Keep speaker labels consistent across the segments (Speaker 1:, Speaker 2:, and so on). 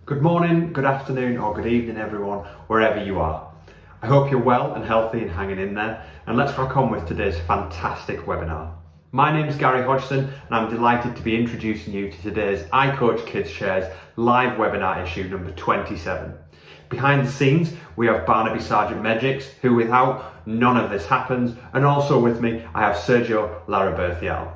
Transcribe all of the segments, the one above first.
Speaker 1: Good morning, good afternoon, or good evening, everyone, wherever you are. I hope you're well and healthy and hanging in there, and let's crack on with today's fantastic webinar. My name's Gary Hodgson, and I'm delighted to be introducing you to today's I Coach Kids Shares live webinar issue number 27. Behind the scenes, we have Barnaby Sergeant Medjix, who without none of this happens, and also with me, I have Sergio Laraberthial.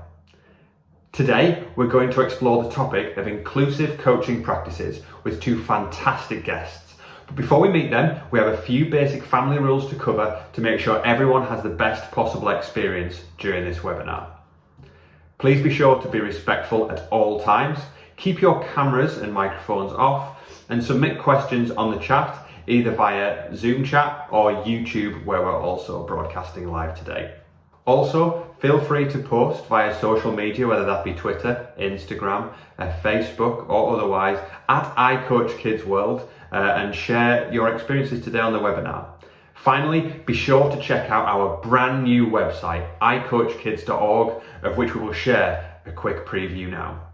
Speaker 1: Today, we're going to explore the topic of inclusive coaching practices with two fantastic guests. But before we meet them, we have a few basic family rules to cover to make sure everyone has the best possible experience during this webinar. Please be sure to be respectful at all times, keep your cameras and microphones off, and submit questions on the chat, either via Zoom chat or YouTube, where we're also broadcasting live today. Also, feel free to post via social media, whether that be Twitter, Instagram, Facebook, or otherwise, at iCoachKidsWorld, and share your experiences today on the webinar. Finally, be sure to check out our brand new website, iCoachKids.org, of which we will share a quick preview now.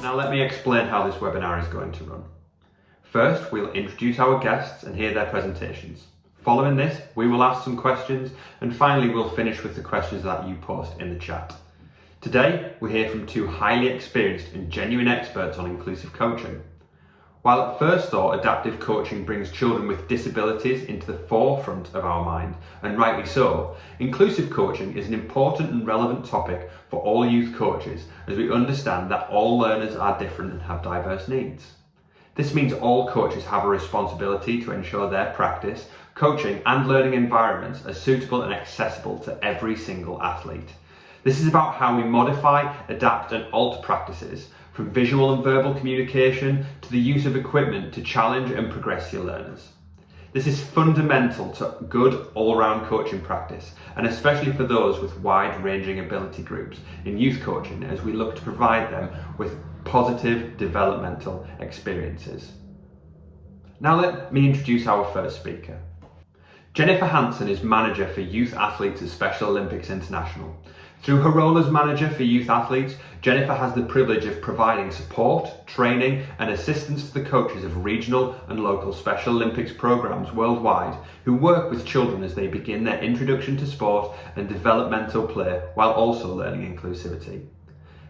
Speaker 1: Now let me explain how this webinar is going to run. First, we'll introduce our guests and hear their presentations. Following this, we will ask some questions, and finally we'll finish with the questions that you post in the chat. Today, we hear from two highly experienced and genuine experts on inclusive coaching. While at first thought, adaptive coaching brings children with disabilities into the forefront of our mind, and rightly so, inclusive coaching is an important and relevant topic for all youth coaches, as we understand that all learners are different and have diverse needs. This means all coaches have a responsibility to ensure their practice, coaching and learning environments are suitable and accessible to every single athlete. This is about how we modify, adapt and alter practices, from visual and verbal communication to the use of equipment to challenge and progress your learners. This is fundamental to good all-round coaching practice, and especially for those with wide-ranging ability groups in youth coaching, as we look to provide them with positive developmental experiences. Now let me introduce our first speaker. Jennifer Hansen is manager for youth athletes at Special Olympics International. Through her role as manager for youth athletes, Jennifer has the privilege of providing support, training and assistance to the coaches of regional and local Special Olympics programs worldwide who work with children as they begin their introduction to sport and developmental play while also learning inclusivity.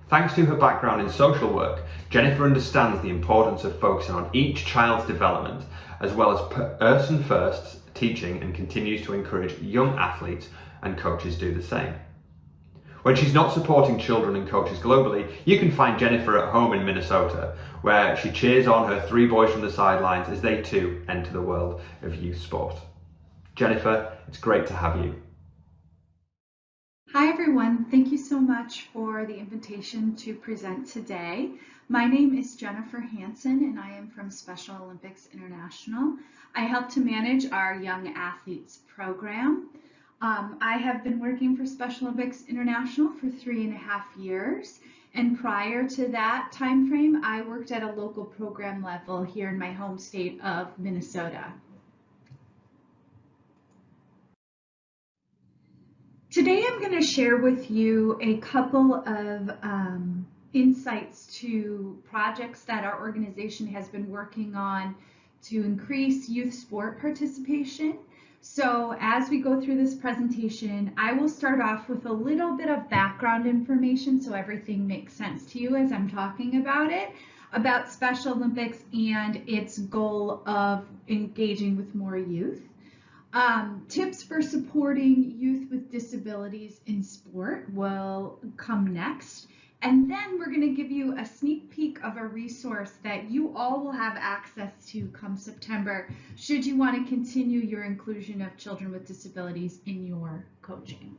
Speaker 1: Thanks to her background in social work, Jennifer understands the importance of focusing on each child's development as well as person-first teaching, and continues to encourage young athletes and coaches do the same. When she's not supporting children and coaches globally, you can find Jennifer at home in Minnesota, where she cheers on her three boys from the sidelines as they too enter the world of youth sport. Jennifer, it's great to have you.
Speaker 2: Hi everyone, thank you so much for the invitation to present today. My name is Jennifer Hansen and I am from Special Olympics International. I help to manage our Young Athletes program. I have been working for Special Olympics International for 3.5 years, and prior to that time frame, I worked at a local program level here in my home state of Minnesota. Today I'm going to share with you a couple of insights to projects that our organization has been working on to increase youth sport participation. So as we go through this presentation, I will start off with a little bit of background information so everything makes sense to you as I'm talking about it, about Special Olympics and its goal of engaging with more youth. Tips for supporting youth with disabilities in sport will come next. And then we're going to give you a sneak peek of a resource that you all will have access to come September, should you want to continue your inclusion of children with disabilities in your coaching.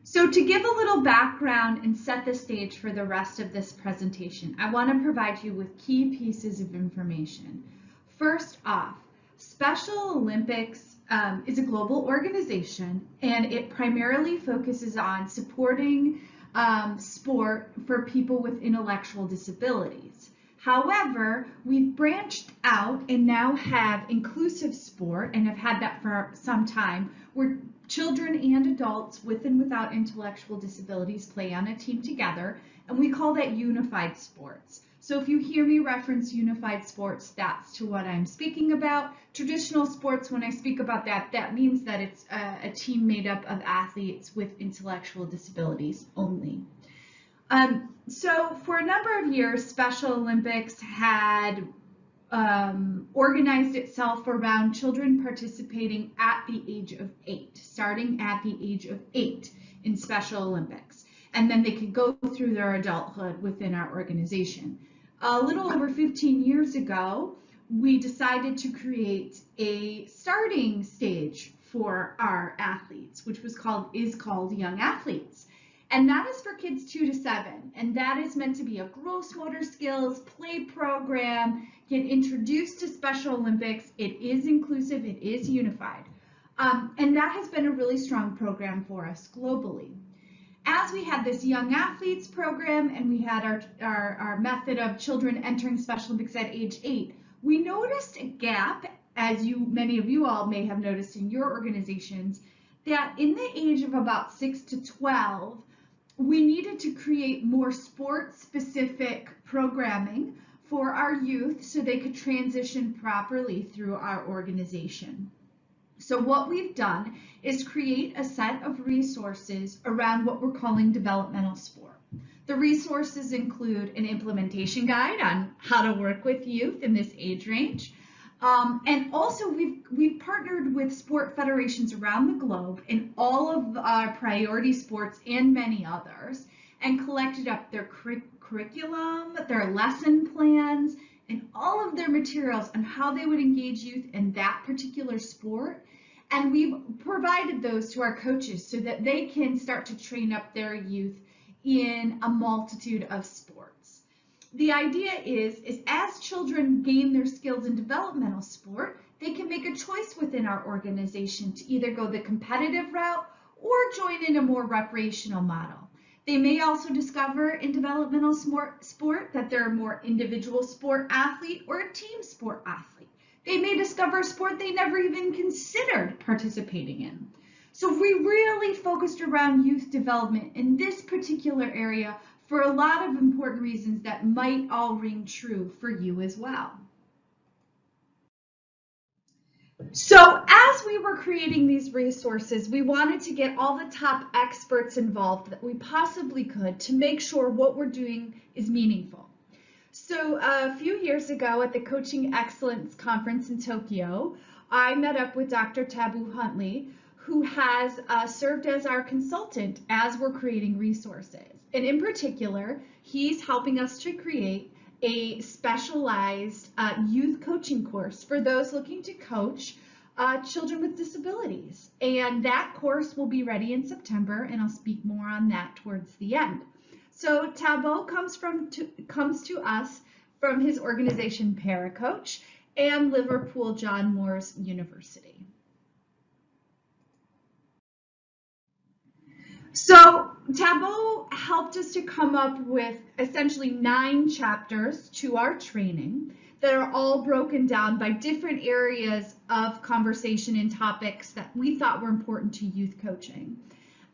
Speaker 2: So to give a little background and set the stage for the rest of this presentation, I want to provide you with key pieces of information. First off, Special Olympics is a global organization, and it primarily focuses on supporting sport for people with intellectual disabilities. However, we've branched out and now have inclusive sport, and have had that for some time, where children and adults with and without intellectual disabilities play on a team together, and we call that unified sports. So if you hear me reference unified sports, that's to what I'm speaking about. Traditional sports, when I speak about that, that means that it's a team made up of athletes with intellectual disabilities only. So for a number of years, Special Olympics had organized itself around children participating at the age of 8, starting at the age of 8 in Special Olympics. And then they could go through their adulthood within our organization. A little over 15 years ago, we decided to create a starting stage for our athletes, which is called Young Athletes. And that is for kids 2 to 7. And that is meant to be a gross motor skills play program, get introduced to Special Olympics. It is inclusive, it is unified. And that has been a really strong program for us globally. As we had this Young Athletes program and we had our method of children entering Special Olympics at age 8, we noticed a gap, as many of you all may have noticed in your organizations, that in the age of about 6 to 12, we needed to create more sport-specific programming for our youth so they could transition properly through our organization. So what we've done is create a set of resources around what we're calling developmental sport. The resources include an implementation guide on how to work with youth in this age range. And also we've partnered with sport federations around the globe in all of our priority sports and many others, and collected up their curriculum, their lesson plans, and all of their materials on how they would engage youth in that particular sport. And we've provided those to our coaches so that they can start to train up their youth in a multitude of sports. The idea is as children gain their skills in developmental sport, they can make a choice within our organization to either go the competitive route or join in a more recreational model. They may also discover in developmental sport that they're a more individual sport athlete or a team sport athlete. They may discover a sport they never even considered participating in. So we really focused around youth development in this particular area for a lot of important reasons that might all ring true for you as well. So as we were creating these resources, we wanted to get all the top experts involved that we possibly could to make sure what we're doing is meaningful. So a few years ago at the Coaching Excellence Conference in Tokyo, I met up with Dr. Tabu Huntley, who has served as our consultant as we're creating resources. And in particular, he's helping us to create a specialized youth coaching course for those looking to coach children with disabilities. And that course will be ready in September, and I'll speak more on that towards the end. So Tabo comes to us from his organization Paracoach and Liverpool John Moores University. So Tabo helped us to come up with essentially 9 chapters to our training that are all broken down by different areas of conversation and topics that we thought were important to youth coaching.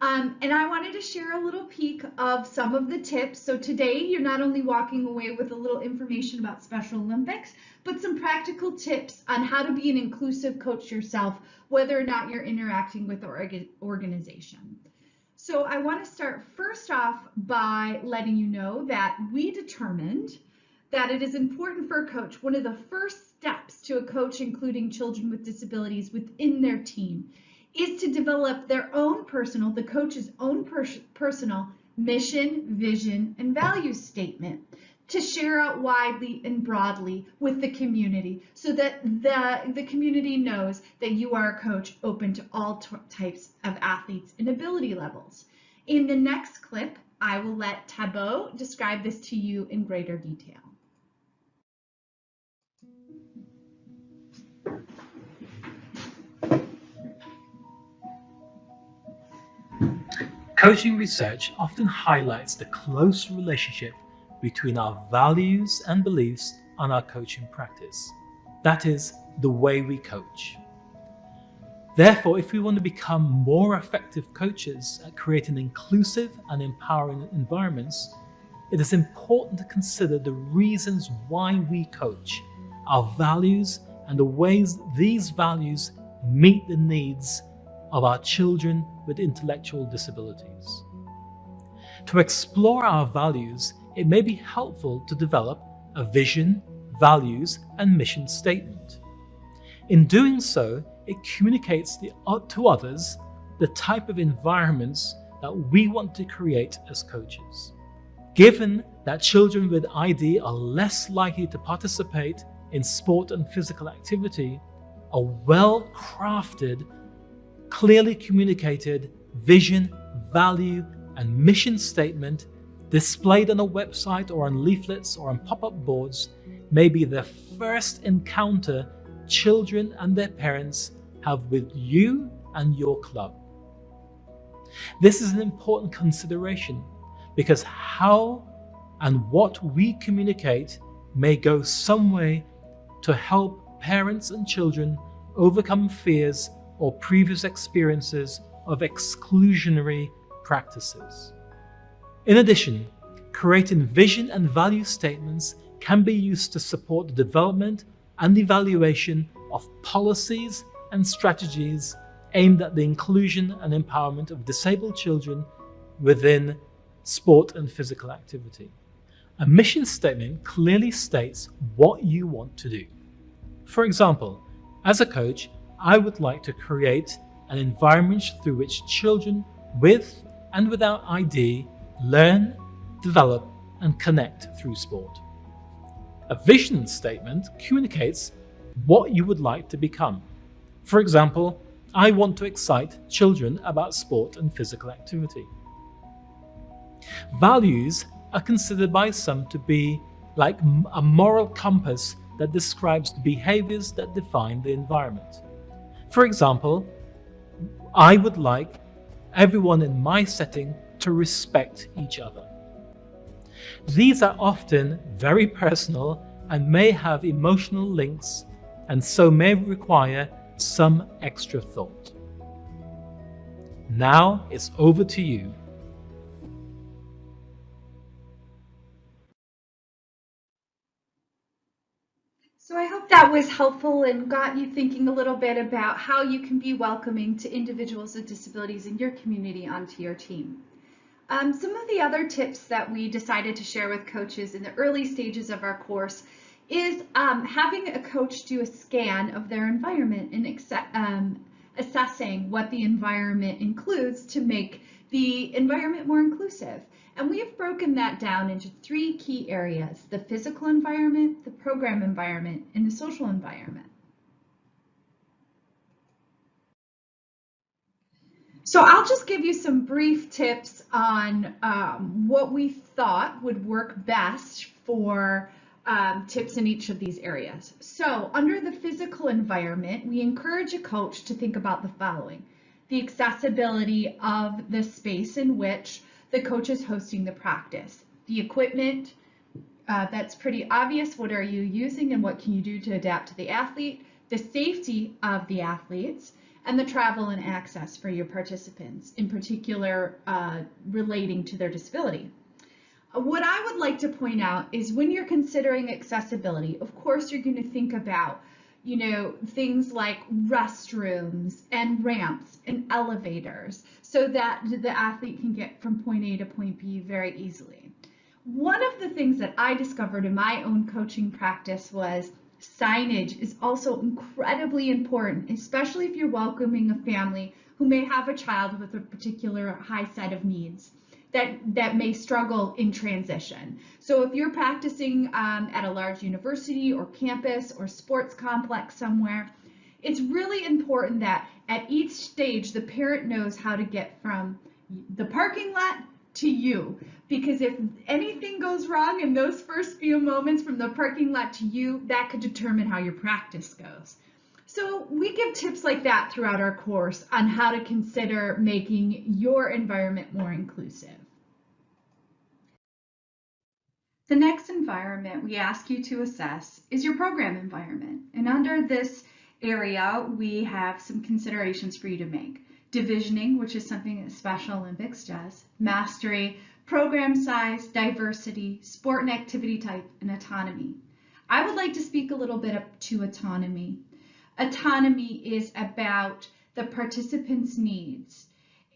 Speaker 2: And I wanted to share a little peek of some of the tips. So today you're not only walking away with a little information about Special Olympics, but some practical tips on how to be an inclusive coach yourself, whether or not you're interacting with the organization. So I want to start first off by letting you know that we determined that it is important for a coach, one of the first steps to a coach including children with disabilities within their team is to develop their own personal, the coach's own personal mission, vision, and value statement to share out widely and broadly with the community so that the community knows that you are a coach open to all types of athletes and ability levels. In the next clip, I will let Tabo describe this to you in greater detail.
Speaker 3: Coaching research often highlights the close relationship between our values and beliefs and our coaching practice. That is, the way we coach. Therefore, if we want to become more effective coaches at creating inclusive and empowering environments, it is important to consider the reasons why we coach, our values, and the ways these values meet the needs of our children with intellectual disabilities. To explore our values, it may be helpful to develop a vision, values, and mission statement. In doing so, it communicates to others the type of environments that we want to create as coaches. Given that children with ID are less likely to participate in sport and physical activity, a well-crafted, clearly communicated vision, value, and mission statement displayed on a website or on leaflets or on pop-up boards may be the first encounter children and their parents have with you and your club. This is an important consideration because how and what we communicate may go some way to help parents and children overcome fears or previous experiences of exclusionary practices. In addition, creating vision and value statements can be used to support the development and evaluation of policies and strategies aimed at the inclusion and empowerment of disabled children within sport and physical activity. A mission statement clearly states what you want to do. For example, as a coach, I would like to create an environment through which children with and without ID learn, develop, and connect through sport. A vision statement communicates what you would like to become. For example, I want to excite children about sport and physical activity. Values are considered by some to be like a moral compass that describes the behaviors that define the environment. For example, I would like everyone in my setting to respect each other. These are often very personal and may have emotional links, and so may require some extra thought. Now it's over to you.
Speaker 2: So I hope that was helpful and got you thinking a little bit about how you can be welcoming to individuals with disabilities in your community onto your team. Some of the other tips that we decided to share with coaches in the early stages of our course is having a coach do a scan of their environment and assessing what the environment includes to make the environment more inclusive. And we have broken that down into 3 key areas: the physical environment, the program environment, and the social environment. So I'll just give you some brief tips on what we thought would work best for tips in each of these areas. So under the physical environment, we encourage a coach to think about the following: the accessibility of the space in which the coach is hosting the practice, the equipment, that's pretty obvious. What are you using and what can you do to adapt to the athlete? The safety of the athletes, and the travel and access for your participants, in particular relating to their disability. What I would like to point out is when you're considering accessibility, of course you're going to think about, things like restrooms and ramps and elevators so that the athlete can get from point A to point B very easily. One of the things that I discovered in my own coaching practice was signage is also incredibly important, especially if you're welcoming a family who may have a child with a particular high set of needs that may struggle in transition. So if you're practicing at a large university or campus or sports complex somewhere, it's really important that at each stage the parent knows how to get from the parking lot to you, because if anything goes wrong in those first few moments from the parking lot to you, that could determine how your practice goes. So we give tips like that throughout our course on how to consider making your environment more inclusive. The next environment we ask you to assess is your program environment. And under this area, we have some considerations for you to make. Divisioning, which is something that Special Olympics does, mastery, program size, diversity, sport and activity type, and autonomy. I would like to speak a little bit up to autonomy. Autonomy is about the participants' needs.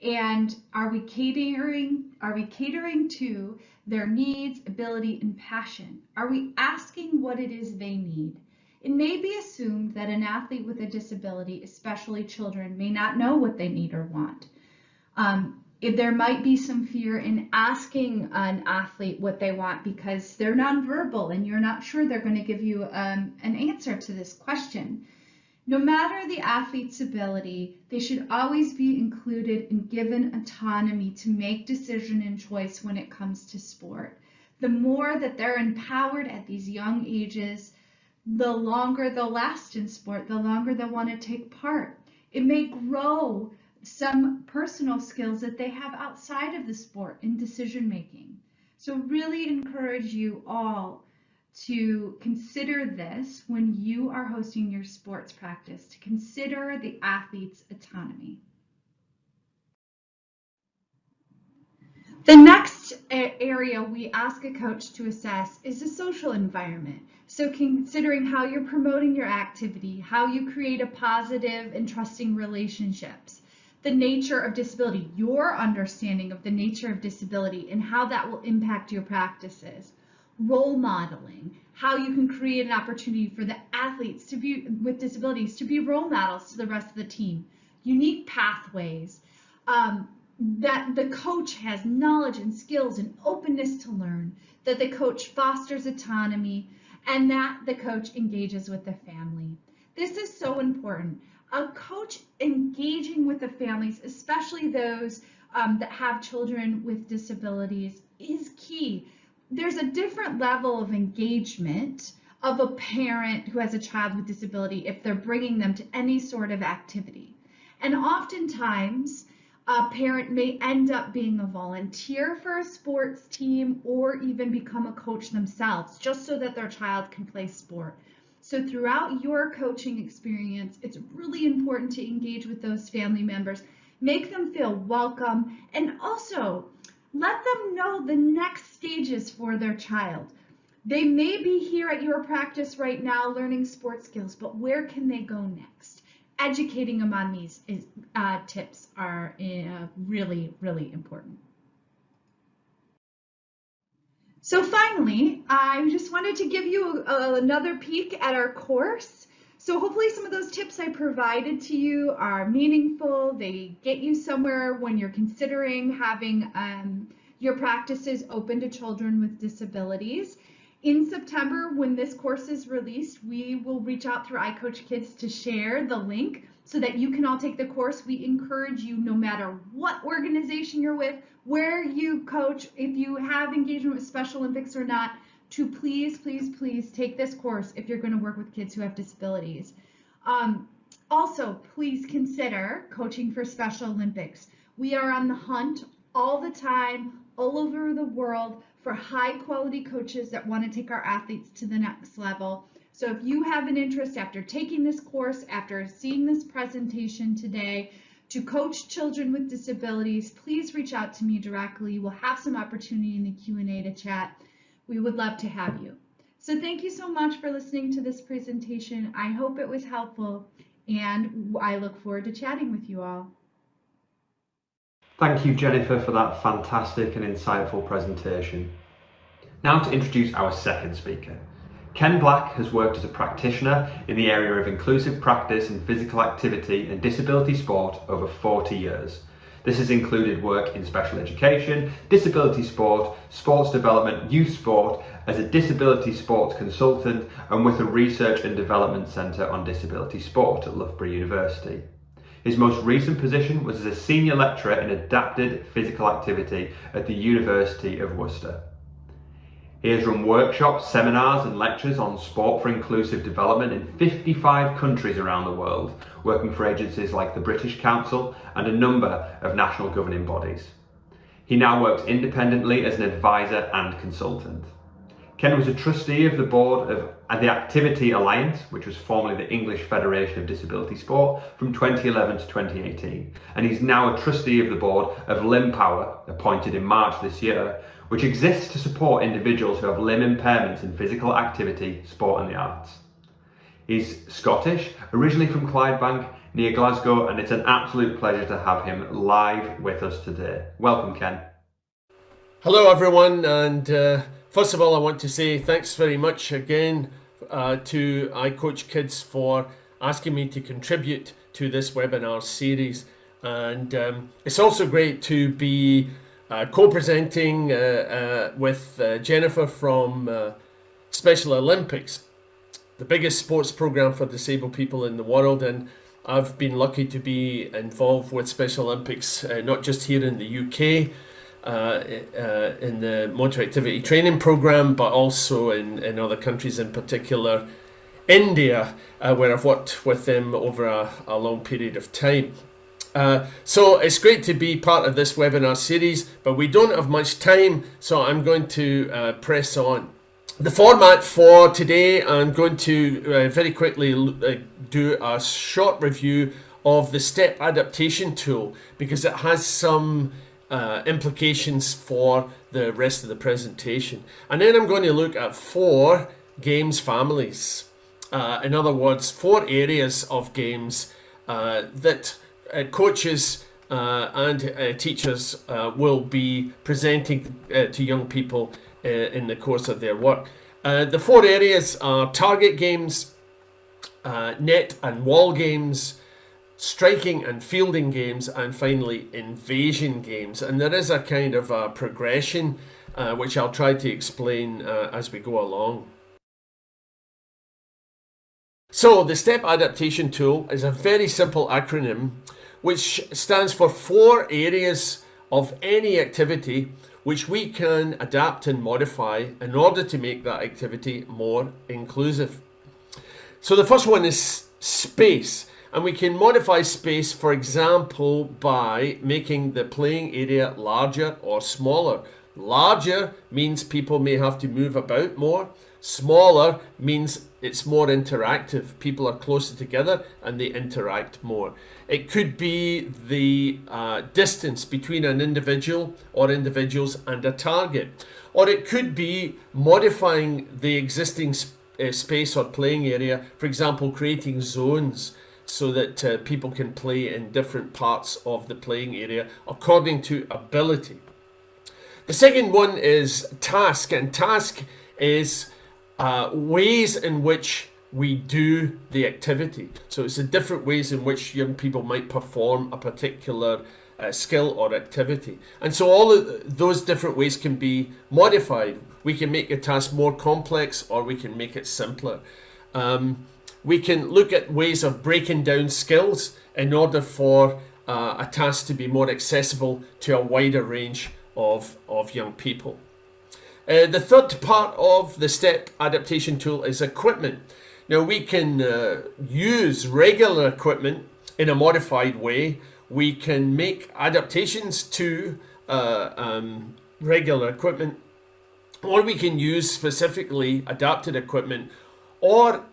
Speaker 2: And are we catering to their needs, ability, and passion? Are we asking what it is they need? It may be assumed that an athlete with a disability, especially children, may not know what they need or want. If there might be some fear in asking an athlete what they want because they're nonverbal and you're not sure they're going to give you an answer to this question. No matter the athlete's ability, they should always be included and given autonomy to make decision and choice when it comes to sport. The more that they're empowered at these young ages, the longer they'll last in sport, the longer they'll want to take part. It may grow some personal skills that they have outside of the sport in decision making. So really encourage you all to consider this when you are hosting your sports practice, to consider the athlete's autonomy. The next area we ask a coach to assess is the social environment. So considering how you're promoting your activity, how you create a positive and trusting relationships, the nature of disability, your understanding of the nature of disability and how that will impact your practices. Role modeling, how you can create an opportunity for the athletes with disabilities to be role models to the rest of the team. Unique pathways, that the coach has knowledge and skills and openness to learn, that the coach fosters autonomy, and that the coach engages with the family. This is so important. A coach engaging with the families, especially those that have children with disabilities, is key. There's a different level of engagement of a parent who has a child with disability if they're bringing them to any sort of activity. And oftentimes, a parent may end up being a volunteer for a sports team or even become a coach themselves just so that their child can play sport. So throughout your coaching experience, it's really important to engage with those family members, make them feel welcome, and also let them know the next stages for their child. They may be here at your practice right now learning sports skills, but where can they go next? Educating them on these tips are really, really important. So finally, I just wanted to give you another peek at our course. So hopefully some of those tips I provided to you are meaningful. They get you somewhere when you're considering having your practices open to children with disabilities. In September, when this course is released, we will reach out through iCoach Kids to share the link so that you can all take the course. We encourage you, no matter what organization you're with, where you coach, if you have engagement with Special Olympics or not, to please, please, please take this course if you're going to work with kids who have disabilities. Also, please consider coaching for Special Olympics. We are on the hunt all the time, all over the world, for high quality coaches that want to take our athletes to the next level. So if you have an interest after taking this course, after seeing this presentation today, to coach children with disabilities, please reach out to me directly. We'll have some opportunity in the Q&A to chat. We would love to have you. So thank you so much for listening to this presentation. I hope it was helpful, and I look forward to chatting with you all.
Speaker 1: Thank you, Jennifer, for that fantastic and insightful presentation. Now to introduce our second speaker. Ken Black has worked as a practitioner in the area of inclusive practice and physical activity and disability sport over 40 years. This has included work in special education, disability sport, sports development, youth sport, as a disability sports consultant and with a research and development centre on disability sport at Loughborough University. His most recent position was as a senior lecturer in adapted physical activity at the University of Worcester. He has run workshops, seminars and lectures on sport for inclusive development in 55 countries around the world, working for agencies like the British Council and a number of national governing bodies. He now works independently as an advisor and consultant. Ken was a trustee of the board of the Activity Alliance, which was formerly the English Federation of Disability Sport, from 2011 to 2018. And he's now a trustee of the board of Limb Power, appointed in March this year, which exists to support individuals who have limb impairments in physical activity, sport and the arts. He's Scottish, originally from Clydebank, near Glasgow, and it's an absolute pleasure to have him live with us today. Welcome, Ken.
Speaker 4: Hello everyone, and first of all I want to say thanks very much again to iCoach Kids for asking me to contribute to this webinar series, and it's also great to be co-presenting with Jennifer from Special Olympics, the biggest sports program for disabled people in the world. And I've been lucky to be involved with Special Olympics, not just here in the UK, in the motor activity training program, but also in other countries, in particular India, where I've worked with them over a long period of time. So it's great to be part of this webinar series, but we don't have much time, so I'm going to press on. The format for today, I'm going to very quickly do a short review of the STEP adaptation tool, because it has some implications for the rest of the presentation. And then I'm going to look at 4 games families. In other words, 4 areas of games that coaches and teachers will be presenting to young people in the course of their work. The 4 areas are target games, net and wall games, striking and fielding games, and finally invasion games. And there is a kind of a progression which I'll try to explain as we go along. So the STEP adaptation tool is a very simple acronym which stands for 4 areas of any activity which we can adapt and modify in order to make that activity more inclusive. So the first one is space, and we can modify space, for example, by making the playing area larger or smaller. Larger means people may have to move about more. Smaller means it's more interactive. People are closer together and they interact more. It could be the distance between an individual or individuals and a target. Or it could be modifying the existing space or playing area, for example, creating zones so that people can play in different parts of the playing area according to ability. The second one is task, and task is ways in which we do the activity. So it's the different ways in which young people might perform a particular skill or activity. And so all of those different ways can be modified. We can make a task more complex, or we can make it simpler. We can look at ways of breaking down skills in order for a task to be more accessible to a wider range of young people. The third part of the STEP adaptation tool is equipment. Now we can use regular equipment in a modified way. We can make adaptations to regular equipment, or we can use specifically adapted equipment, or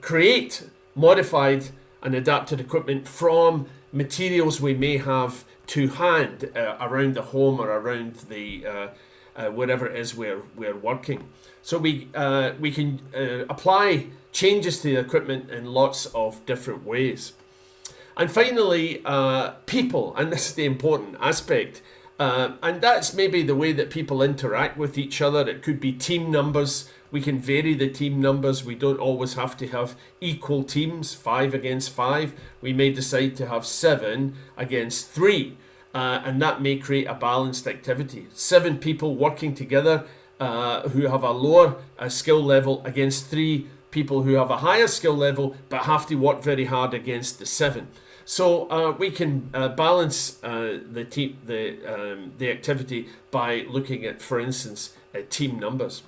Speaker 4: create modified and adapted equipment from materials we may have to hand around the home or around the wherever it is we're working. So we can apply changes to the equipment in lots of different ways. And finally, people, and this is the important aspect. And that's maybe the way that people interact with each other. It could be team numbers. We can vary the team numbers. We don't always have to have equal teams, 5 against 5. We may decide to have 7 against 3. And that may create a balanced activity. 7 people working together who have a lower skill level against 3 people who have a higher skill level but have to work very hard against the 7. So we can balance the activity by looking at, for instance, team numbers.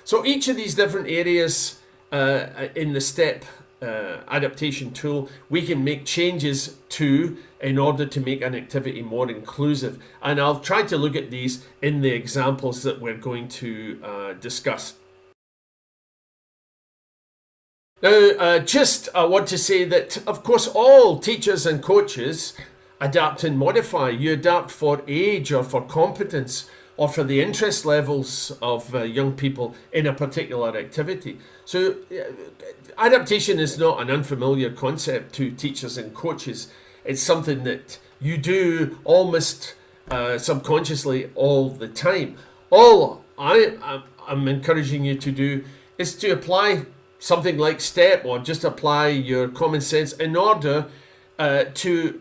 Speaker 4: So each of these different areas in the STEP adaptation tool, we can make changes to in order to make an activity more inclusive. And I'll try to look at these in the examples that we're going to discuss. Now, I want to say that, of course, all teachers and coaches adapt and modify. You adapt for age or for competence or for the interest levels of young people in a particular activity. So adaptation is not an unfamiliar concept to teachers and coaches. It's something that you do almost subconsciously all the time. All I'm encouraging you to do is to apply something like STEP, or just apply your common sense in order to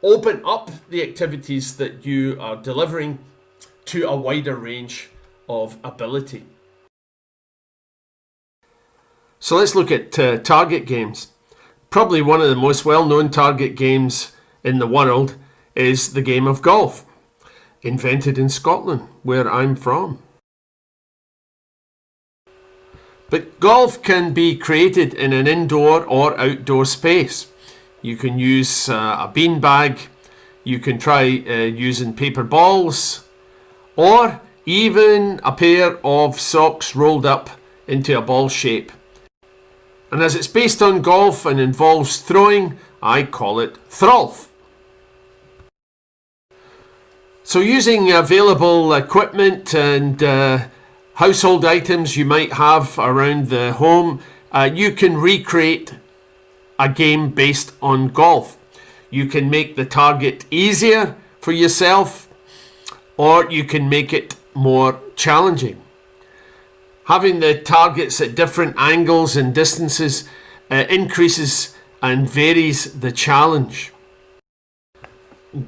Speaker 4: open up the activities that you are delivering to a wider range of ability. So let's look at target games. Probably one of the most well-known target games in the world is the game of golf, invented in Scotland, where I'm from. But golf can be created in an indoor or outdoor space. You can use a beanbag, you can try using paper balls, or even a pair of socks rolled up into a ball shape. And as it's based on golf and involves throwing, I call it throlf. So using available equipment and household items you might have around the home, you can recreate a game based on golf. You can make the target easier for yourself, or you can make it more challenging. Having the targets at different angles and distances increases and varies the challenge.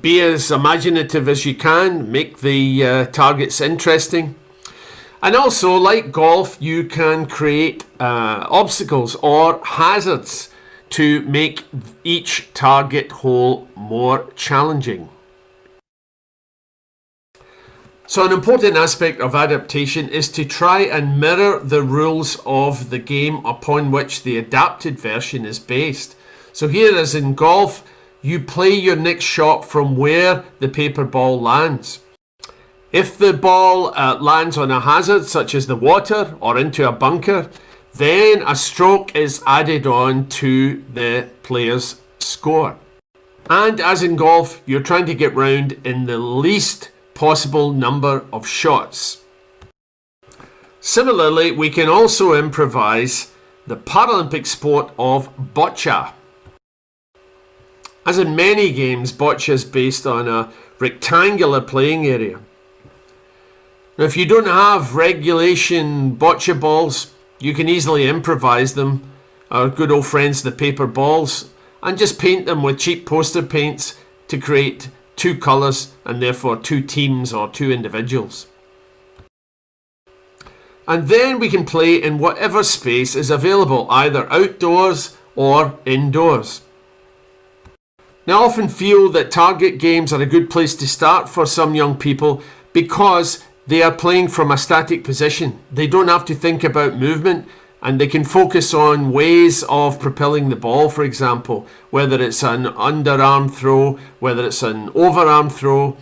Speaker 4: Be as imaginative as you can, make the targets interesting. And also, like golf, you can create obstacles or hazards to make each target hole more challenging. So an important aspect of adaptation is to try and mirror the rules of the game upon which the adapted version is based. So here, as in golf, you play your next shot from where the paper ball lands. If the ball lands on a hazard such as the water or into a bunker, then a stroke is added on to the player's score. And as in golf, you're trying to get round in the least possible number of shots. Similarly, we can also improvise the Paralympic sport of boccia. As in many games, boccia is based on a rectangular playing area. Now, if you don't have regulation boccia balls, you can easily improvise them, our good old friends the paper balls, and just paint them with cheap poster paints to create 2 colours and therefore 2 teams or 2 individuals. And then we can play in whatever space is available, either outdoors or indoors. Now, I often feel that target games are a good place to start for some young people because they are playing from a static position. They don't have to think about movement, and they can focus on ways of propelling the ball, for example, whether it's an underarm throw, whether it's an overarm throw,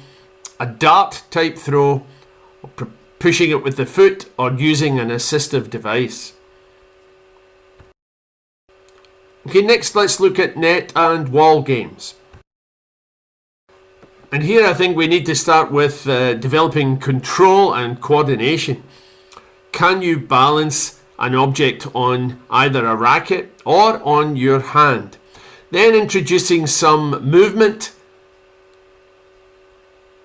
Speaker 4: a dart type throw, or pushing it with the foot, or using an assistive device. Okay, next let's look at net and wall games. And here I think we need to start with developing control and coordination. Can you balance an object on either a racket or on your hand? Then introducing some movement.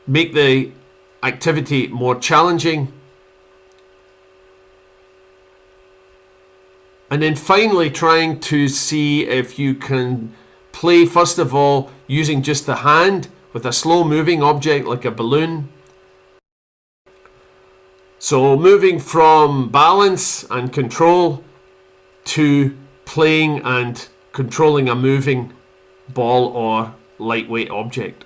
Speaker 4: Make the activity more challenging. And then finally trying to see if you can play, first of all, using just the hand with a slow moving object like a balloon. So moving from balance and control to playing and controlling a moving ball or lightweight object.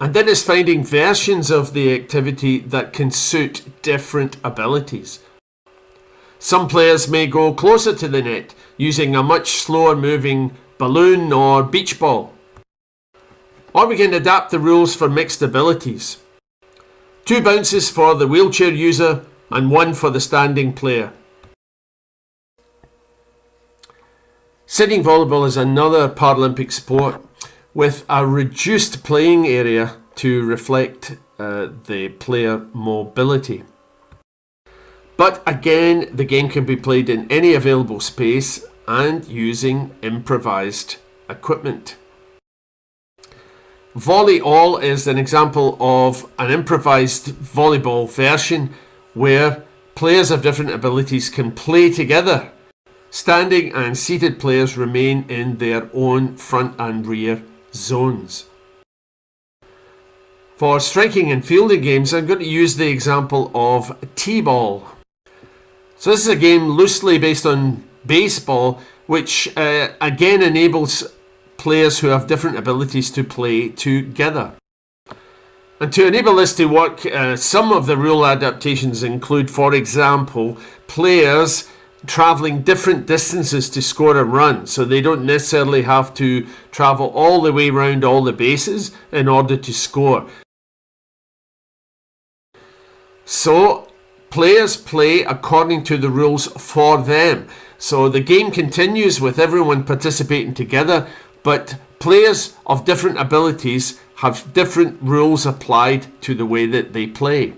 Speaker 4: And then it's finding versions of the activity that can suit different abilities. Some players may go closer to the net using a much slower moving balloon or beach ball. Or we can adapt the rules for mixed abilities. 2 bounces for the wheelchair user and 1 for the standing player. Sitting volleyball is another Paralympic sport with a reduced playing area to reflect the player mobility. But again, the game can be played in any available space and using improvised equipment. Volleyball is an example of an improvised volleyball version where players of different abilities can play together. Standing and seated players remain in their own front and rear zones. For striking and fielding games, I'm going to use the example of T-ball. So this is a game loosely based on baseball, which again enables players who have different abilities to play together. And to enable this to work, some of the rule adaptations include, for example, players travelling different distances to score a run. So they don't necessarily have to travel all the way around all the bases in order to score. So players play according to the rules for them. So the game continues with everyone participating together, but players of different abilities have different rules applied to the way that they play.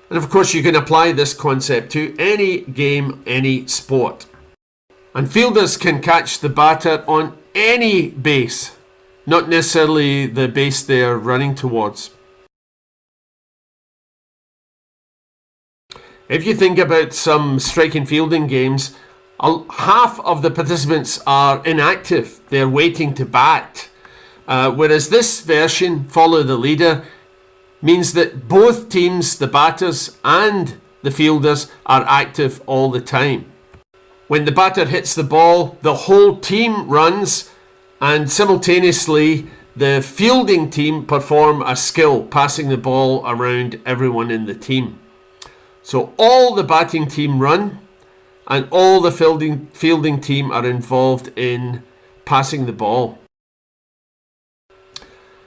Speaker 4: And of course you can apply this concept to any game, any sport. And fielders can catch the batter on any base, not necessarily the base they're running towards. If you think about some strike and fielding games, half of the participants are inactive. They're waiting to bat. Whereas this version, follow the leader, means that both teams, the batters and the fielders, are active all the time. When the batter hits the ball, the whole team runs, and simultaneously the fielding team perform a skill, passing the ball around everyone in the team. So all the batting team run, and all the fielding team are involved in passing the ball.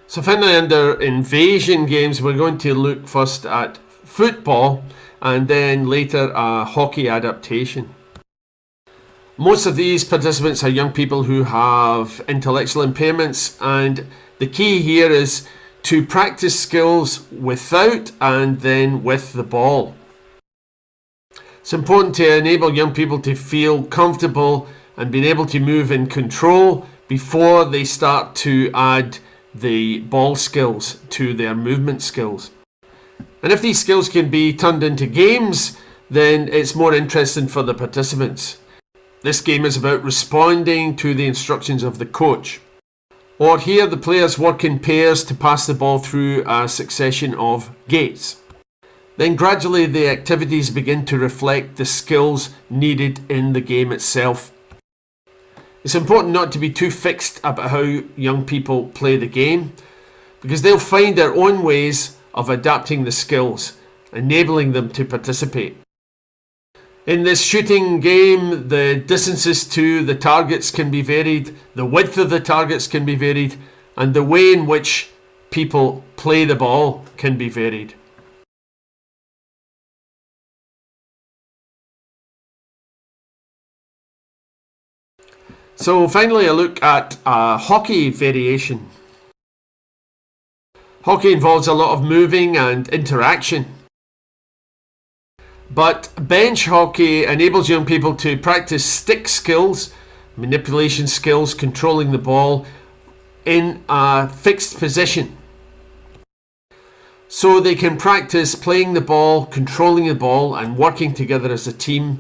Speaker 4: So finally, under invasion games, we're going to look first at football and then later a hockey adaptation. Most of these participants are young people who have intellectual impairments, and the key here is to practice skills without and then with the ball. It's important to enable young people to feel comfortable and being able to move in control before they start to add the ball skills to their movement skills. And if these skills can be turned into games, then it's more interesting for the participants. This game is about responding to the instructions of the coach. Or here the players work in pairs to pass the ball through a succession of gates. Then gradually the activities begin to reflect the skills needed in the game itself. It's important not to be too fixed about how young people play the game, because they'll find their own ways of adapting the skills, enabling them to participate. In this shooting game, the distances to the targets can be varied, the width of the targets can be varied, and the way in which people play the ball can be varied. So finally, a look at a hockey variation. Hockey involves a lot of moving and interaction. But bench hockey enables young people to practice stick skills, manipulation skills, controlling the ball in a fixed position. so they can practice playing the ball, controlling the ball, and working together as a team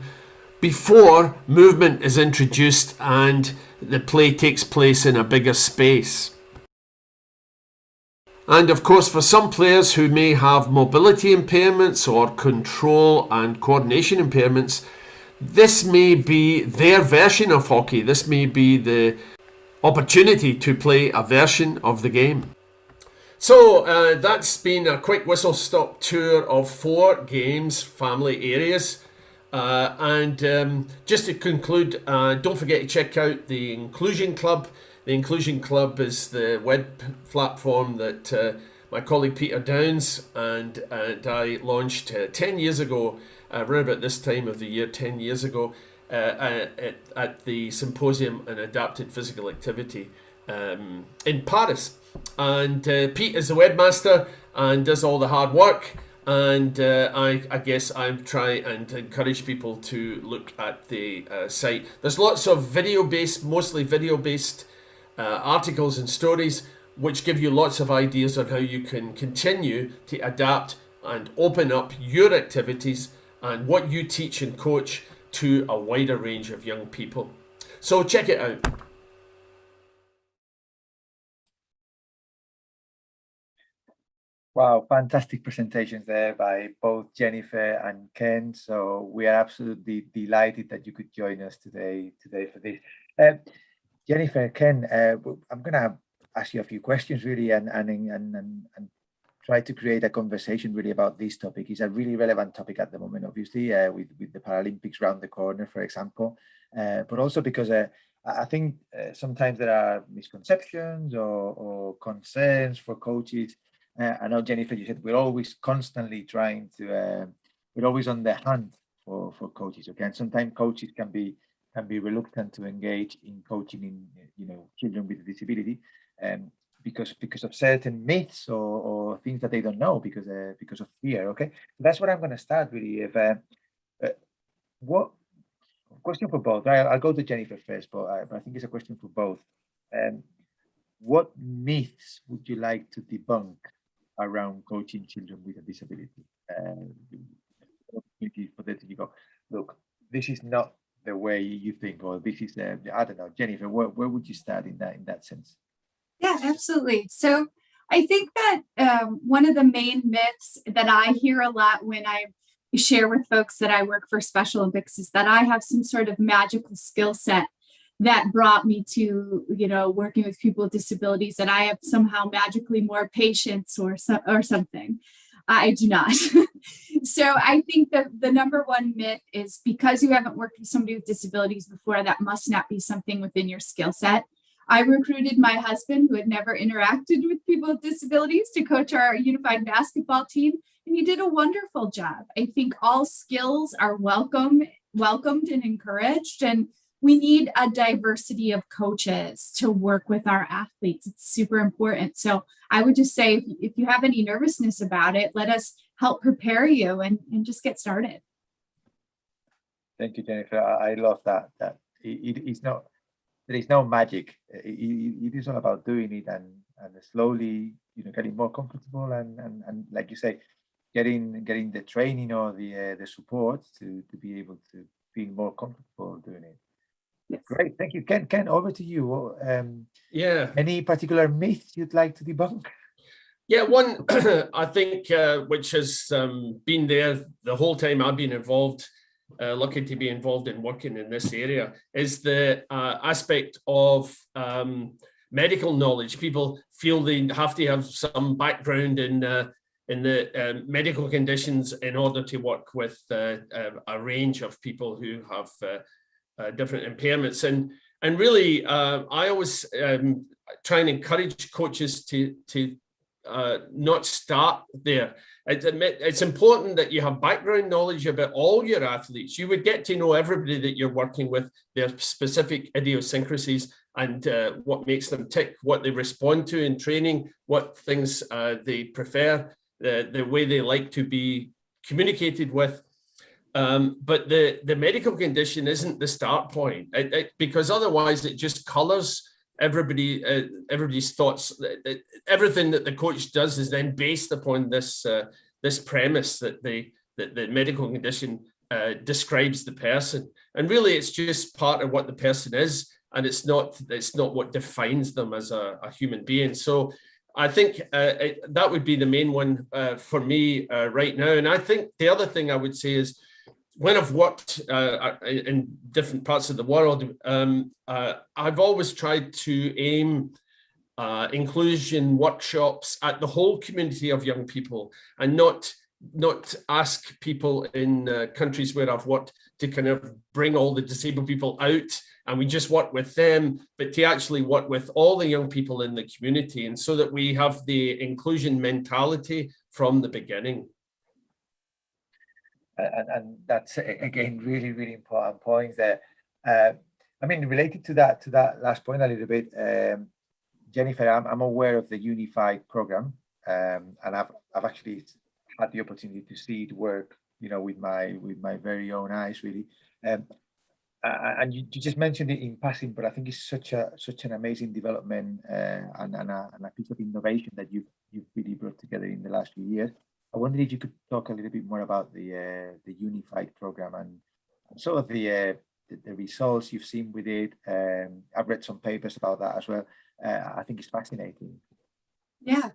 Speaker 4: before movement is introduced and the play takes place in a bigger space. And of course, for some players who may have mobility impairments or control and coordination impairments, this may be their version of hockey. This may be the opportunity to play a version of the game. So that's been a quick whistle-stop tour of 4 games, family areas. Just to conclude, don't forget to check out the Inclusion Club. The Inclusion Club is the web platform that my colleague Peter Downs and I launched 10 years ago, around about this time of the year, 10 years ago, at the Symposium on Adapted Physical Activity in Paris. And Pete is the webmaster and does all the hard work. And I guess I try and encourage people to look at the site. There's lots of mostly video-based articles and stories which give you lots of ideas on how you can continue to adapt and open up your activities and what you teach and coach to a wider range of young people. So check it out.
Speaker 5: Wow, fantastic presentations there by both Jennifer and Ken. So we are absolutely delighted that you could join us today for this. Jennifer, Ken, I'm going to ask you a few questions really and try to create a conversation really about this topic. It's a really relevant topic at the moment, obviously, with the Paralympics round the corner, for example, but also because I think sometimes there are misconceptions or concerns for coaches. I know, Jennifer, you said we're always constantly trying to, we're always on the hunt for coaches, okay? And sometimes coaches can be reluctant to engage in coaching in, children with a disability, because of certain myths or things that they don't know because of fear, okay? That's what I'm going to start really. What question for both? I'll go to Jennifer first, but I think it's a question for both. What myths would you like to debunk around coaching children with a disability? For them to go, look, this is not the way you think, or this is I don't know, Jennifer, where would you start in that sense?
Speaker 6: Yeah, absolutely. So I think that one of the main myths that I hear a lot when I share with folks that I work for Special Olympics is that I have some sort of magical skill set that brought me to, working with people with disabilities, and I have somehow magically more patience or something. I do not. So I think that the number one myth is because you haven't worked with somebody with disabilities before, that must not be something within your skill set. I recruited my husband, who had never interacted with people with disabilities, to coach our unified basketball team, and he did a wonderful job. I think all skills are welcomed and encouraged, and we need a diversity of coaches to work with our athletes. It's super important. So I would just say, if you have any nervousness about it, let us help prepare you and just get started.
Speaker 5: Thank you, Jennifer. I love that. It's not, there is no magic. It is all about doing it and slowly, getting more comfortable and like you say, getting the training or the support to be able to feel more comfortable doing it. Yes. Great, thank you, Ken. Over to you. Any particular myths you'd like to debunk?
Speaker 4: Yeah, one I think which has been there the whole time I've been involved, lucky to be involved in working in this area, is the aspect of medical knowledge. People feel they have to have some background in the medical conditions in order to work with a range of people who have different impairments. And really, I always try and encourage coaches to not start there. It's important that you have background knowledge about all your athletes. You would get to know everybody that you're working with, their specific idiosyncrasies and what makes them tick, what they respond to in training, what things they prefer, the way they like to be communicated with. But the medical condition isn't the start point, because otherwise it just colors everybody's thoughts, everything that the coach does is then based upon this premise that the medical condition describes the person, and really it's just part of what the person is, and it's not what defines them as a human being. So I think that would be the main one for me right now. And I think the other thing I would say is, when I've worked in different parts of the world, I've always tried to aim inclusion workshops at the whole community of young people, and not ask people in countries where I've worked to kind of bring all the disabled people out and we just work with them, but to actually work with all the young people in the community, and so that we have the inclusion mentality from the beginning.
Speaker 5: And that's again really, really important points there. I mean, related to that last point a little bit, Jennifer, I'm aware of the Unified program, and I've actually had the opportunity to see it work, you know, with my very own eyes, really. And you just mentioned it in passing, but I think it's such an amazing development and a piece of innovation that you've really brought together in the last few years. I wondered if you could talk a little bit more about the Unified program and sort of the results you've seen with it. I've read some papers about that as well. I think it's fascinating.
Speaker 6: Yeah.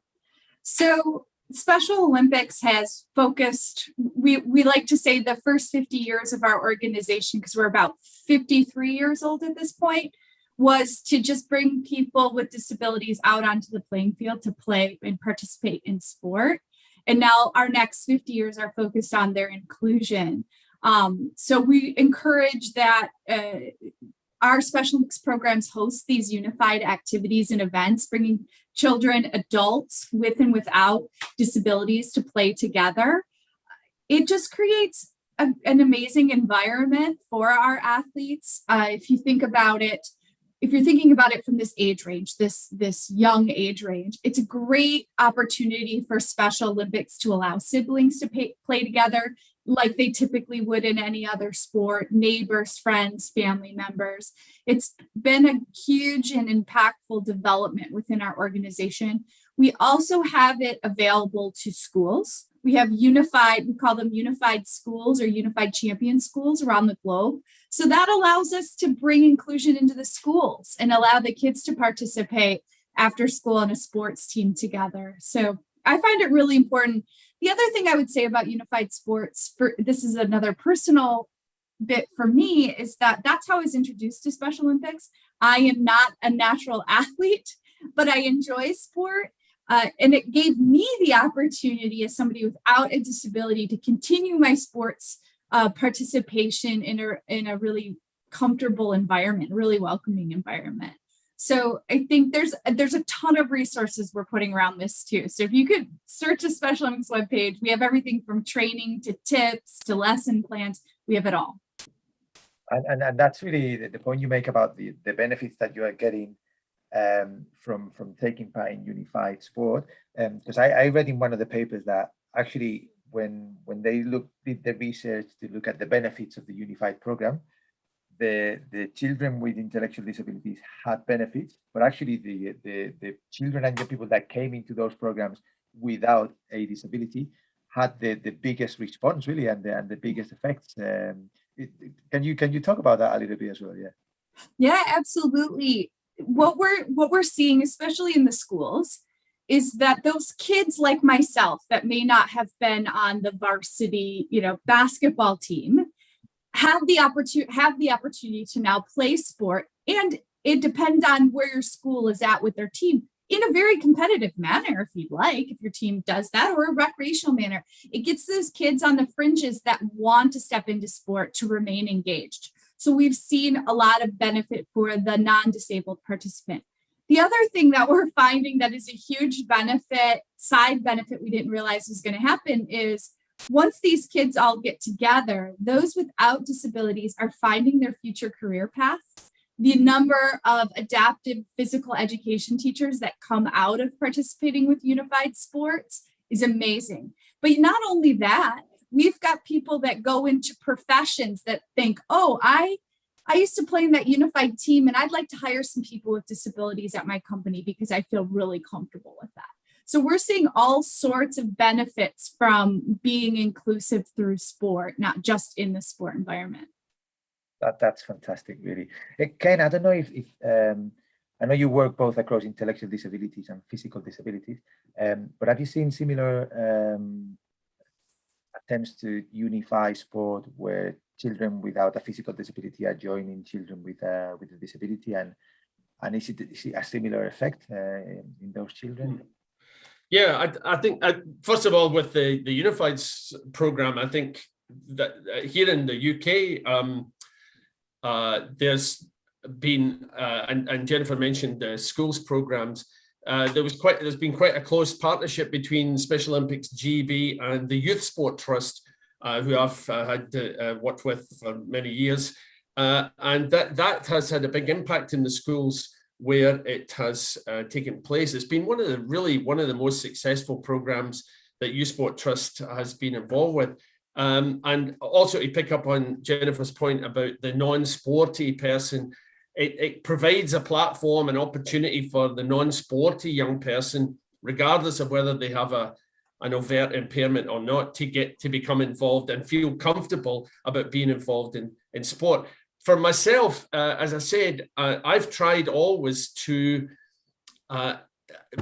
Speaker 6: So Special Olympics has focused, we like to say the first 50 years of our organization, because we're about 53 years old at this point, was to just bring people with disabilities out onto the playing field to play and participate in sport. And now our next 50 years are focused on their inclusion. So we encourage that our Special Olympics programs host these unified activities and events, bringing children, adults with and without disabilities to play together. It just creates an amazing environment for our athletes. If you think about it, if you're thinking about it from this age range, this young age range, it's a great opportunity for Special Olympics to allow siblings to play together like they typically would in any other sport, neighbors, friends, family members. It's been a huge and impactful development within our organization. We also have it available to schools. We have unified, we call them unified schools or unified champion schools around the globe. So that allows us to bring inclusion into the schools and allow the kids to participate after school on a sports team together. So I find it really important. The other thing I would say about unified sports, this is another personal bit for me, is that that's how I was introduced to Special Olympics. I am not a natural athlete, but I enjoy sport. And it gave me the opportunity as somebody without a disability to continue my sports participation in a really comfortable environment, really welcoming environment. So I think there's a ton of resources we're putting around this too. So if you could search the Special Olympics webpage, we have everything from training to tips to lesson plans. We have it all.
Speaker 5: And that's really the point you make about the benefits that you are getting from taking part in unified sport. Because I read in one of the papers that actually when they did the research to look at the benefits of the unified program, the children with intellectual disabilities had benefits, but actually the children and the people that came into those programs without a disability had the biggest response, really, and the biggest effects. Can you talk about that a little bit as well?
Speaker 6: Yeah, absolutely. What we're seeing, especially in the schools, is that those kids like myself that may not have been on the varsity, basketball team, have the opportunity to now play sport, and it depends on where your school is at with their team, in a very competitive manner, if you'd like, if your team does that, or a recreational manner. It gets those kids on the fringes that want to step into sport to remain engaged. So we've seen a lot of benefit for the non-disabled participant. The other thing that we're finding that is a huge benefit, side benefit we didn't realize was going to happen, is once these kids all get together, those without disabilities are finding their future career path. The number of adaptive physical education teachers that come out of participating with unified sports is amazing. But not only that, we've got people that go into professions that think, oh, I I used to play in that unified team, and I'd like to hire some people with disabilities at my company because I feel really comfortable with that. So we're seeing all sorts of benefits from being inclusive through sport, not just in the sport environment.
Speaker 5: That's fantastic, really. Ken, I don't know if I know you work both across intellectual disabilities and physical disabilities, but have you seen similar attempts to unify sport where children without a physical disability are joining children with a disability, and is it a similar effect in those children?
Speaker 4: Yeah, I think first of all, with the Unified program, I think that here in the UK, there's been and Jennifer mentioned the schools programs. There's been quite a close partnership between Special Olympics GB and the Youth Sport Trust, who I've had worked with for many years, and that has had a big impact in the schools where it has taken place. It's been one of the most successful programs that Youth Sport Trust has been involved with. And also to pick up on Jennifer's point about the non-sporty person, it provides a platform, an opportunity for the non-sporty young person, regardless of whether they have an overt impairment or not, to become involved and feel comfortable about being involved in sport. For myself, as I said, I've tried always to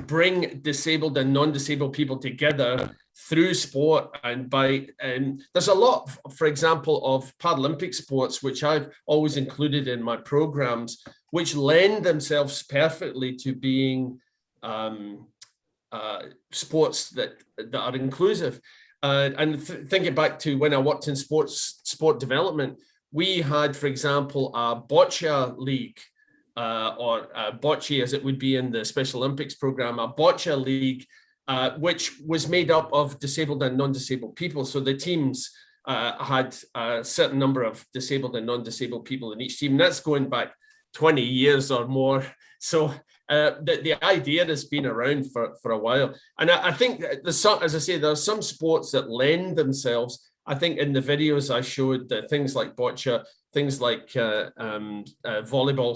Speaker 4: bring disabled and non-disabled people together through sport, and there's a lot, for example, of Paralympic sports, which I've always included in my programs, which lend themselves perfectly to being sports that are inclusive. Thinking back to when I worked in sport development, we had, for example, a boccia league, or bocce as it would be in the Special Olympics program, a boccia league, which was made up of disabled and non-disabled people. So the teams had a certain number of disabled and non-disabled people in each team. That's going back 20 years or more. So the idea has been around for a while. And I think there's some, as I say, there are some sports that lend themselves. I think in the videos I showed things like boccia, things like volleyball,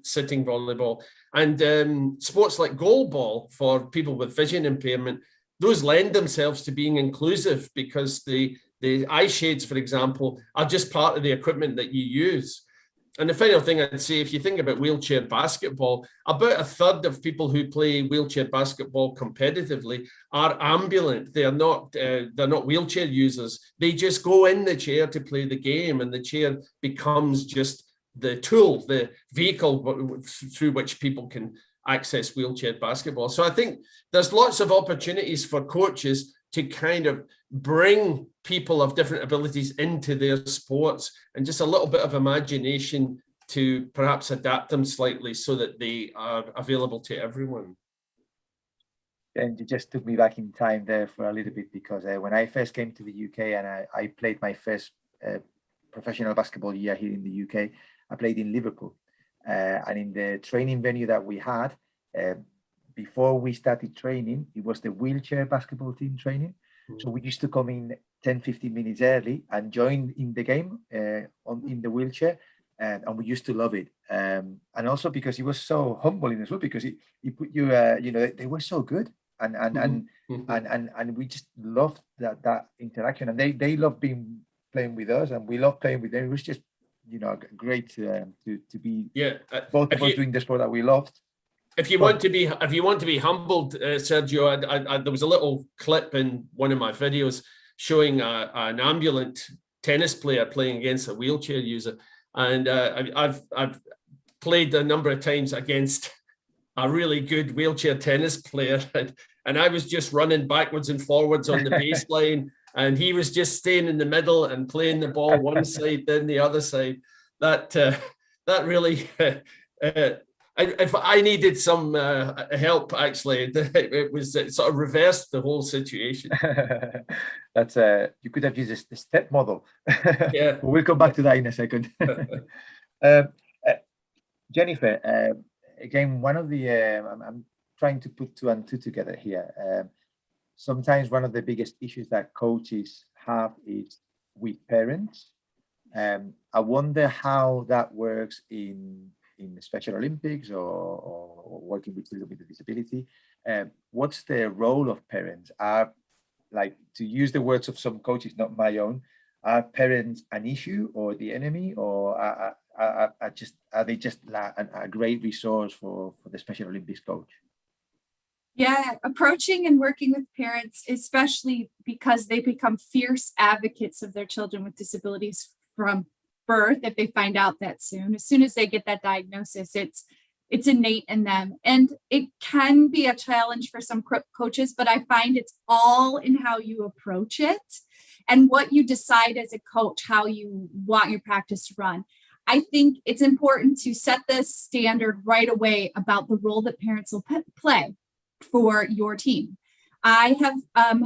Speaker 4: sitting volleyball, and sports like goalball for people with vision impairment. Those lend themselves to being inclusive because the eye shades, for example, are just part of the equipment that you use. And the final thing I'd say, if you think about wheelchair basketball, about a third of people who play wheelchair basketball competitively are ambulant. They're not wheelchair users. They just go in the chair to play the game, and the chair becomes just the tool, the vehicle through which people can access wheelchair basketball. So I think there's lots of opportunities for coaches to kind of bring people of different abilities into their sports, and just a little bit of imagination to perhaps adapt them slightly so that they are available to everyone.
Speaker 5: And you just took me back in time there for a little bit, because when I first came to the UK and I played my first professional basketball year here in the UK, I played in Liverpool. And in the training venue that we had, before we started training, it was the wheelchair basketball team training. So we used to come in 10-15 minutes early and join in the game in the wheelchair, and we used to love it. And also because he was so humbling as well, because he put you, they were so good, and we just loved that interaction, and they loved playing with us, and we loved playing with them. It was just great to be both of us doing the sport that we loved.
Speaker 4: If you want to be humbled, Sergio, there was a little clip in one of my videos showing an ambulant tennis player playing against a wheelchair user, and I've played a number of times against a really good wheelchair tennis player, and I was just running backwards and forwards on the baseline, and he was just staying in the middle and playing the ball one side, then the other side. That really. If I needed some help, actually, it sort of reversed the whole situation.
Speaker 5: That's you could have used the step model.
Speaker 4: Yeah,
Speaker 5: we'll come back to that in a second. Jennifer, again, one of the I'm trying to put 2 and 2 together here. Sometimes one of the biggest issues that coaches have is with parents, I wonder how that works in the Special Olympics or working with children with a disability. What's the role of parents? Are, like, to use the words of some coaches, not my own, are parents an issue or the enemy, or are they just a great resource for the Special Olympics coach?
Speaker 6: Yeah, approaching and working with parents, especially because they become fierce advocates of their children with disabilities from birth, if they find out that soon. As soon as they get that diagnosis, it's innate in them. And it can be a challenge for some coaches, but I find it's all in how you approach it and what you decide as a coach, how you want your practice to run. I think it's important to set the standard right away about the role that parents will play for your team. I have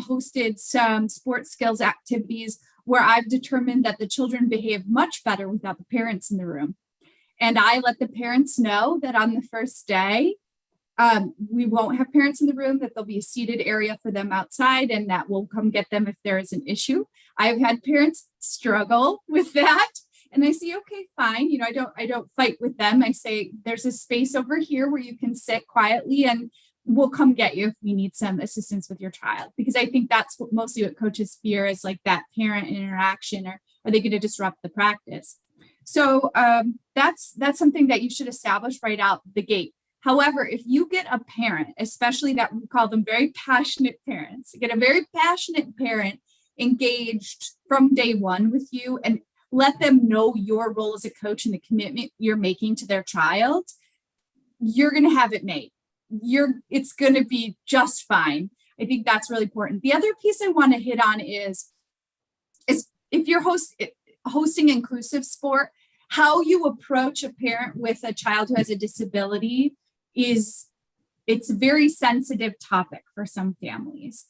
Speaker 6: hosted some sports skills activities where I've determined that the children behave much better without the parents in the room. And I let the parents know that on the first day, we won't have parents in the room, that there'll be a seated area for them outside, and that we'll come get them if there is an issue. I've had parents struggle with that. And I say, okay, fine. You know, I don't fight with them. I say, there's a space over here where you can sit quietly, and we'll come get you if we need some assistance with your child. Because I think that's mostly what coaches fear, is like that parent interaction, or are they going to disrupt the practice? So that's something that you should establish right out the gate. However, if you get a parent, especially that we call them very passionate parents, get a very passionate parent engaged from day one with you, and let them know your role as a coach and the commitment you're making to their child, you're going to have it made. It's going to be just fine. I think that's really important. The other piece I want to hit on is if you're hosting inclusive sport, how you approach a parent with a child who has a disability it's a very sensitive topic for some families.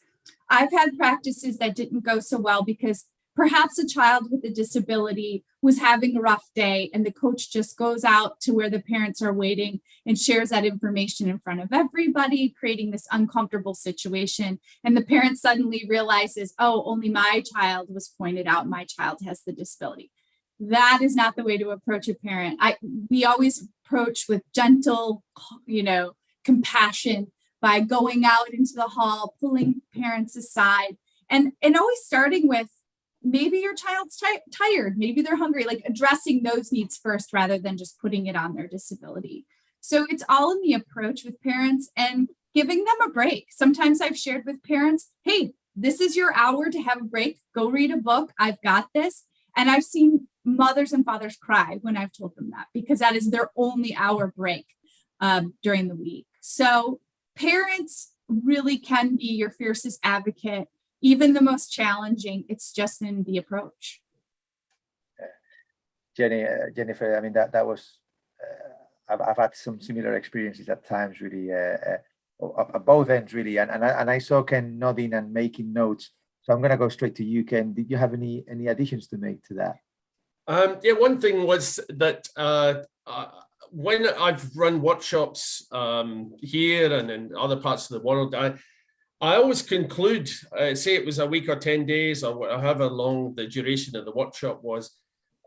Speaker 6: I've had practices that didn't go so well because perhaps a child with a disability was having a rough day, and the coach just goes out to where the parents are waiting and shares that information in front of everybody, creating this uncomfortable situation. And the parent suddenly realizes, oh, only my child was pointed out, my child has the disability. That is not the way to approach a parent. We always approach with gentle, compassion by going out into the hall, pulling parents aside, and always starting with, maybe your child's tired, maybe they're hungry, like addressing those needs first rather than just putting it on their disability. So it's all in the approach with parents and giving them a break. Sometimes I've shared with parents, hey, this is your hour to have a break. Go read a book. I've got this. And I've seen mothers and fathers cry when I've told them that, because that is their only hour break during the week. So parents really can be your fiercest advocate, even the most challenging. It's just in the approach.
Speaker 5: Jennifer, I mean, that was, I've had some similar experiences at times, really, at both ends, really. And I saw Ken nodding and making notes. So I'm going to go straight to you, Ken. Did you have any additions to make to that?
Speaker 4: Yeah, one thing was that when I've run workshops here and in other parts of the world, I always conclude, say it was a week or 10 days or however long the duration of the workshop was,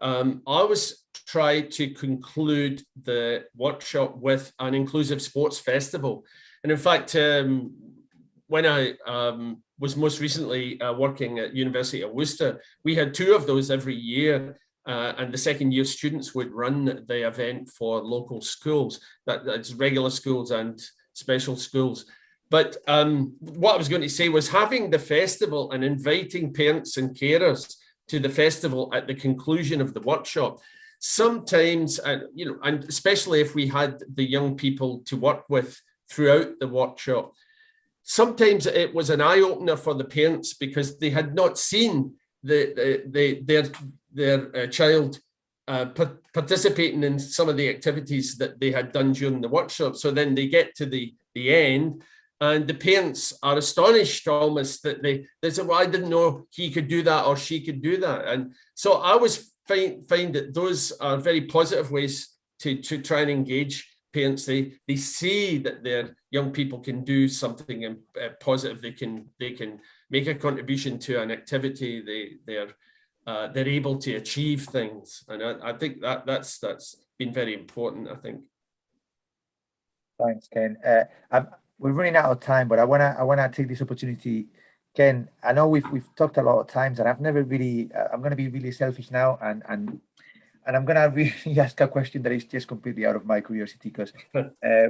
Speaker 4: I always try to conclude the workshop with an inclusive sports festival. And in fact, when I was most recently working at University of Worcester, we had 2 of those every year. And the second year students would run the event for local schools, that's regular schools and special schools. But what I was going to say was having the festival and inviting parents and carers to the festival at the conclusion of the workshop. Sometimes, and especially if we had the young people to work with throughout the workshop, sometimes it was an eye-opener for the parents because they had not seen their child participating in some of the activities that they had done during the workshop. So then they get to the end, and the parents are astonished almost that they say, well, I didn't know he could do that or she could do that. And so I always find that those are very positive ways to try and engage parents. They see that their young people can do something positive. They can make a contribution to an activity they're they're able to achieve things. And I think that's been very important, I think.
Speaker 5: Thanks, Ken. We're running out of time, but I wanna take this opportunity, Ken. I know we've talked a lot of times, and I've never really. I'm going to be really selfish now, and I'm going to really ask a question that is just completely out of my curiosity, because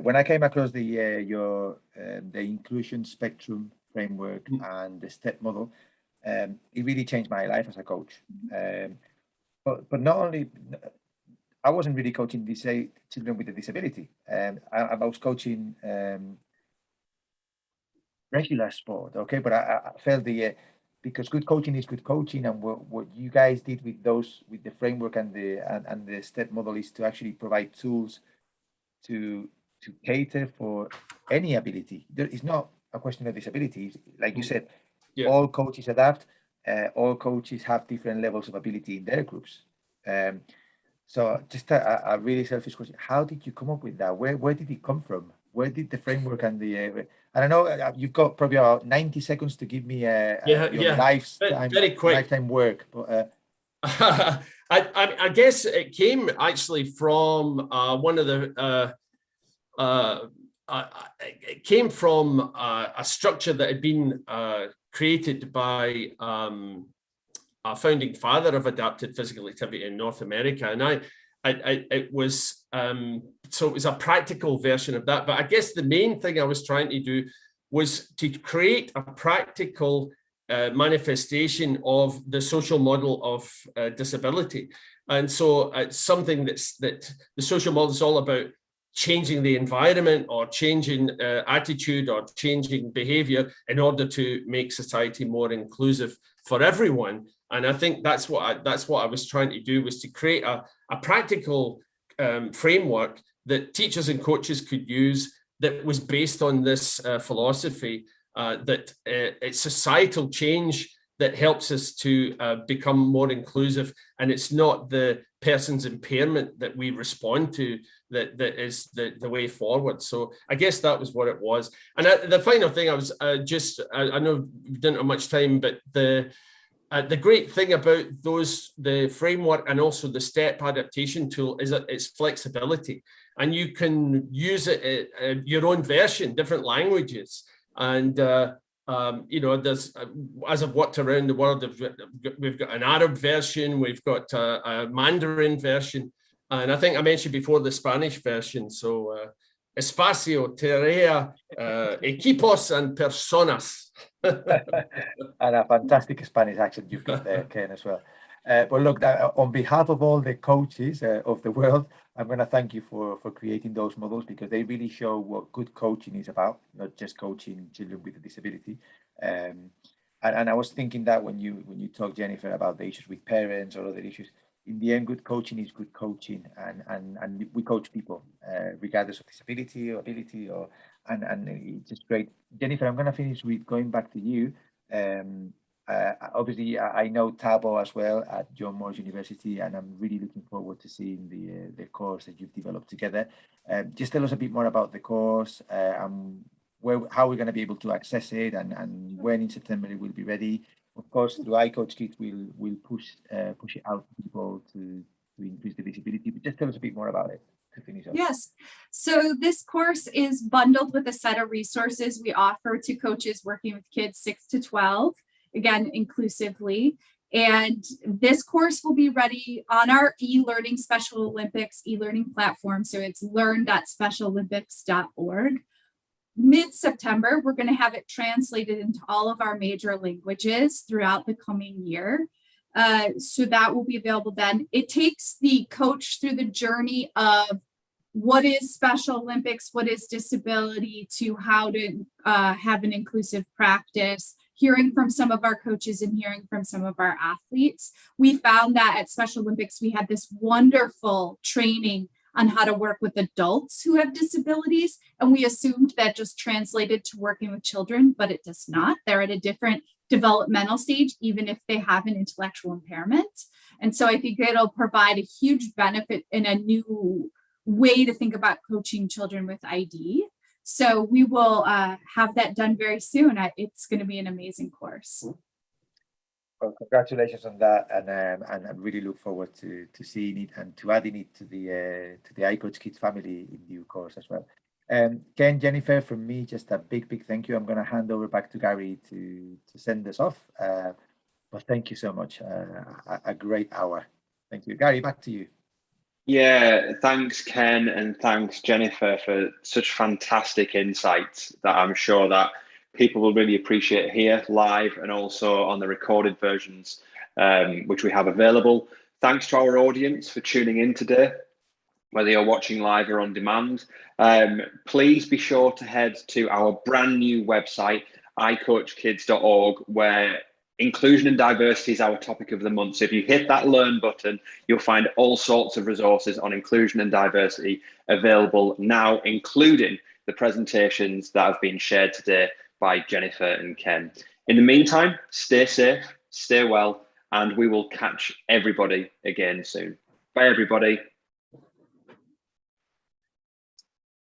Speaker 5: when I came across the inclusion spectrum framework and the STEP model, it really changed my life as a coach. But not only. I wasn't really coaching children with a disability. I was coaching regular sport, okay? But I felt because good coaching is good coaching, and what you guys did with the framework and the STEP model is to actually provide tools to cater for any ability. It's not a question of disability. Like you said, all coaches adapt. All coaches have different levels of ability in their groups. So just a really selfish question. How did you come up with that? Where did it come from? Where did the framework and I don't know, you've got probably about 90 seconds to give me your lifetime work. But
Speaker 4: I guess it came actually from one of the, it came from a structure that had been created by a founding father of adapted physical activity in North America, and it was so it was a practical version of that. But I guess the main thing I was trying to do was to create a practical manifestation of the social model of disability, and so it's something that the social model is all about changing the environment or changing attitude or changing behavior in order to make society more inclusive for everyone. And I think that's what I was trying to do, was to create a practical framework that teachers and coaches could use, that was based on this philosophy that it's societal change that helps us to become more inclusive, and it's not the person's impairment that we respond to that is the way forward. So I guess that was what it was. And the final thing I was I know we didn't have much time, but the great thing about the framework and also the STEP adaptation tool is that it's flexibility, and you can use it your own version, different languages. And there's as I've worked around the world, we've got an Arab version, we've got a Mandarin version, and I think I mentioned before the Spanish version. So espacio, tarea, equipos, and personas.
Speaker 5: And a fantastic Spanish accent you've got there, Ken, as well. But look, on behalf of all the coaches of the world, I'm going to thank you for creating those models, because they really show what good coaching is about, not just coaching children with a disability. And I was thinking that when you talk, Jennifer, about the issues with parents or other issues, in the end, good coaching is good coaching, and we coach people regardless of disability or ability, and it's just great. Jennifer, I'm going to finish with going back to you. Obviously, I know Tabo as well at John Moores University, and I'm really looking forward to seeing the course that you've developed together. Just tell us a bit more about the course, how we're going to be able to access it, and when in September it will be ready. Of course, through iCoach Kids, we'll push it out to people to increase the visibility. But just tell us a bit more about it to finish off.
Speaker 6: Yes. So this course is bundled with a set of resources we offer to coaches working with kids 6 to 12, again, inclusively. And this course will be ready on our e-learning Special Olympics e-learning platform. So it's learn.specialolympics.org. Mid-September, we're going to have it translated into all of our major languages throughout the coming year. So that will be available then. It takes the coach through the journey of what is Special Olympics, what is disability, to how to have an inclusive practice, hearing from some of our coaches and hearing from some of our athletes. We found that at Special Olympics, we had this wonderful training on how to work with adults who have disabilities. And we assumed that just translated to working with children, but it does not. They're at a different developmental stage, even if they have an intellectual impairment. And so I think it'll provide a huge benefit in a new way to think about coaching children with ID. So we will have that done very soon. It's going to be an amazing course.
Speaker 5: Well, congratulations on that, and I really look forward to seeing it and to adding it to the iCoach Kids family in due course as well. Ken, Jennifer, from me, just a big thank you. I'm going to hand over back to Gary to send us off. But thank you so much. A great hour. Thank you, Gary. Back to you.
Speaker 1: Yeah, thanks Ken and thanks Jennifer for such fantastic insights that I'm sure that people will really appreciate here live and also on the recorded versions which we have available. Thanks to our audience for tuning in today, whether you're watching live or on demand. Please be sure to head to our brand new website, icoachkids.org, where inclusion and diversity is our topic of the month. So if you hit that learn button, you'll find all sorts of resources on inclusion and diversity available now, including the presentations that have been shared today by Jennifer and Ken. In the meantime, stay safe, stay well, and we will catch everybody again soon. Bye, everybody.